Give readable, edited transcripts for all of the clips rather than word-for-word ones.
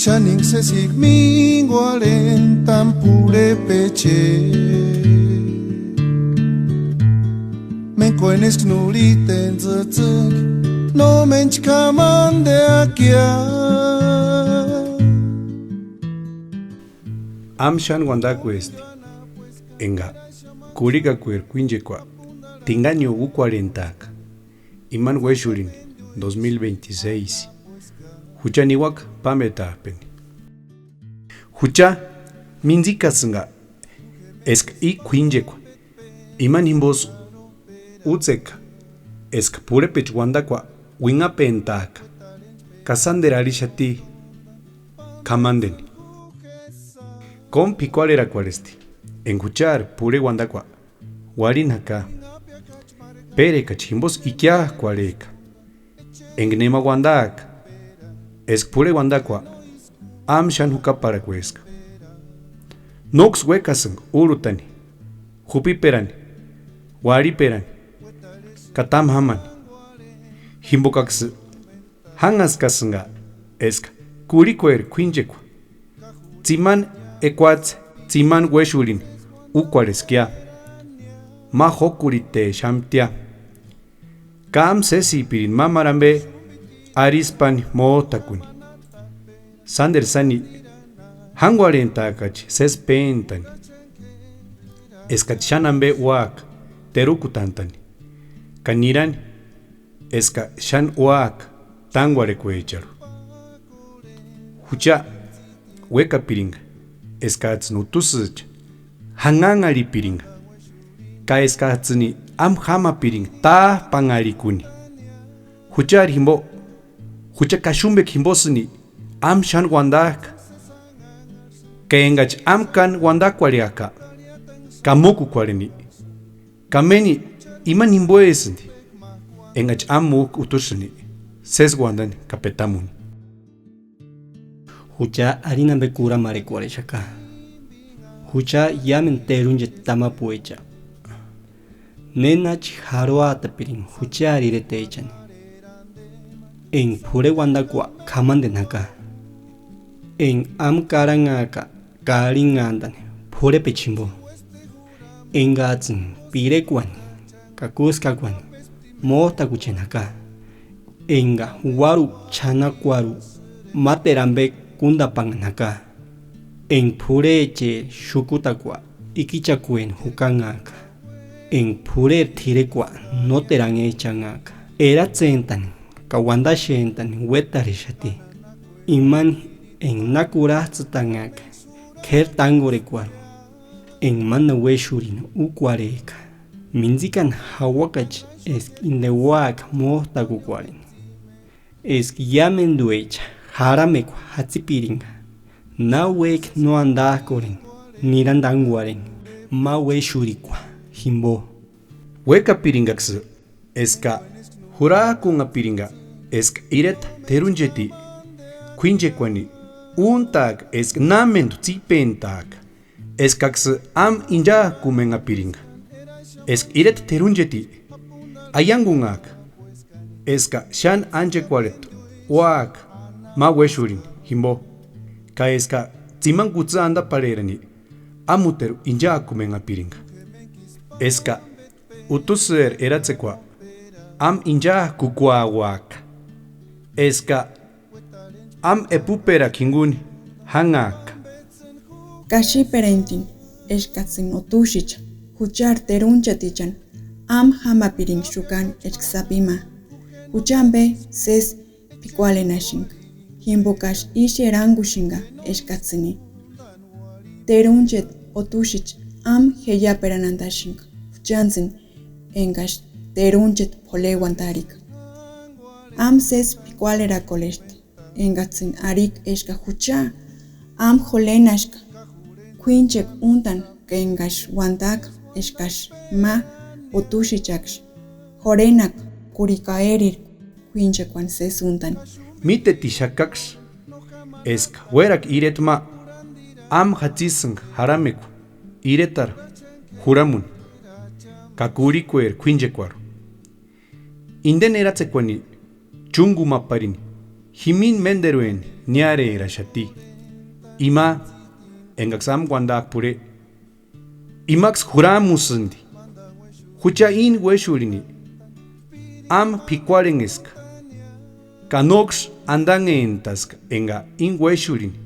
Shaning se sigmingualen tan pure peche Men koenes knuriten zazuk No mench kaman de akia Amshan wandaku Enga Kuriga kuer kuinjekwa Tingaño u 40 Iman Weshurin 2026 Huchaniwak pametapen Hucha minzikasinga Esk I kuinjekwa Iman imbos Utseka Esk pure pechwandakwa Winga pentaka Kasanderarishati Kamandeni Compi cuál era Enguchar pure wandakwa Warinaka Pereka chimbos ikya cuareca Engnema wandak Esk pure wandakwa Amshan huka para cuesca Nox wekasang urutani Hupi perani Wari perani Katam haman Himbokaks Hangas kasanga Esk kurikuer kuinjekwa Timan Equats Timan Weshurin Uquareskia Mahokurite Shamtia Kam Sesi Pirin Mamarambe Arispan Motakuni Sander Sani Hangwarentakach Sespentani Eskachanambe Wak Terukutantani Kaniran Eska Shan Wak Tangwarequecharu Hucha Weka Piringa Eskats nutusich Hangangari Piringa Ka eskatsini Amhama Piring Ta Pangarikuni Huchar Himbo Hucha Kashumbek Himbosini Am Shan Wandak Kaengach Amkan Wandakwariaka Kamoku Kwareni Kameni Iman Himboesindi Engach Amuk Utushini Ses Wandan Kapetamun Hucha harina bekura marecuare shaka. Hucha yamen terunje tama puecha. Nenach haroata pirin hucha arirete echan. En pure wandakwa kamande naka. En amkarangaka karingandan pure pechimbo. En gatsin pirekwan kakuskakwan mota kuchenaka. Enga waru chanakwaru materambe Kunda panganaka En pureche shukutakwa Ikichakuen hukangaka En pure tirekwa No teran echangaka Era tsentan Kawanda shentan wetarishati Iman En nakura tangaka Ker tangorekwaru En mana weshurin ukwareka Minzikan hawakach Es indewak mohtakukwaren Es yamen duecha Haramekwa hatzipiringa Nawek no anda koren Nirandanguaren Mawe shurikwa Himbo Weka piringax Eska Hura kunga piringa Esk iret terunjeti Quinjequani Untag esk namentu tzipentag Eskax am inja kumenga piringa Esk iret terunjeti Ayangungak Eska shan anjekwaret Wak Ma weshurin, himbo. Ka eska timan kutsa anda parerani. Amuteru inja kumenga piringa. Eska utuser eratsekwa. Am inja kukwa waka. Eska am epupera kinguni hangaka. Kashi perentin eskatsin otushich. Huchar terunchatichan. Am hama piring shukan eksapima. Huchambe ses pikualenashing. Himbokash isherangushinga eskatsini. Terunchet otushich am heya peranandashing. Jansin engash terunchet polewantarik. Am ses pikualera koleshti. Engatsin arik eska hucha. Am holenashka. Quinchek untan ke engash wantak eskash ma otushichaksh. Horenak kurikaerir quinchek wan ses untan. Mite tishakaks esk werak iretma am hatzisang harameku iretar huramun kakurikuer quinjekwaru inden eratsekwani chungu maparini Jimin menderuen niare irashati. Ima engaxam guandak pure. Imax juramusundi. Hucha in weshurini. Am picuaren eska. Canox andan en task enga in weshurini.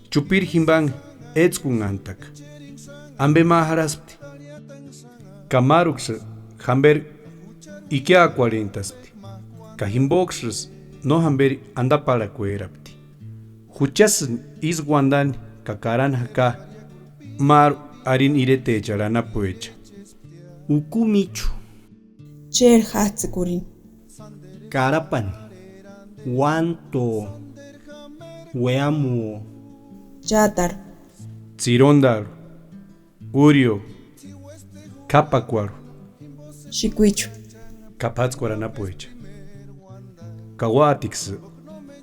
Chupir himban etskun antak. Ambe maharaspti. Kamarux hamber ikea 40. Kahimboxs no hamber anda para cuerapti. Huchas is guandan kakaran haka mar arin irete charana poecha. Ukumichu, Cher hatsikurin. Carapan, Wanto, Weamu, Yatar. Tsirondar, Urio, Capacuaro, Shikuichu. Capatzcuarana poecha. Kawatix,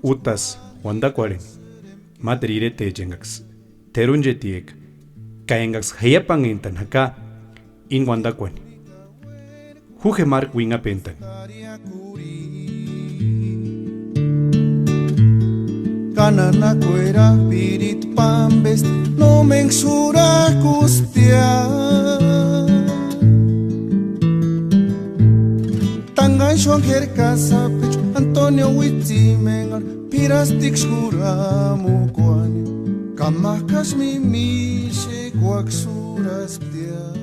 Utas, Wandacuaren, Materite jengax, Terunjetiek, Kaengax Heyapan en Tanjaka, in Wandacuani. Jujemar Wingapentan. Canana cuera pirit pambes no mensura custia Tangan shonker casa pecho Antonio Witzimengar pirastik shura mukwani Kamakas mi mishe kwaksuras ptia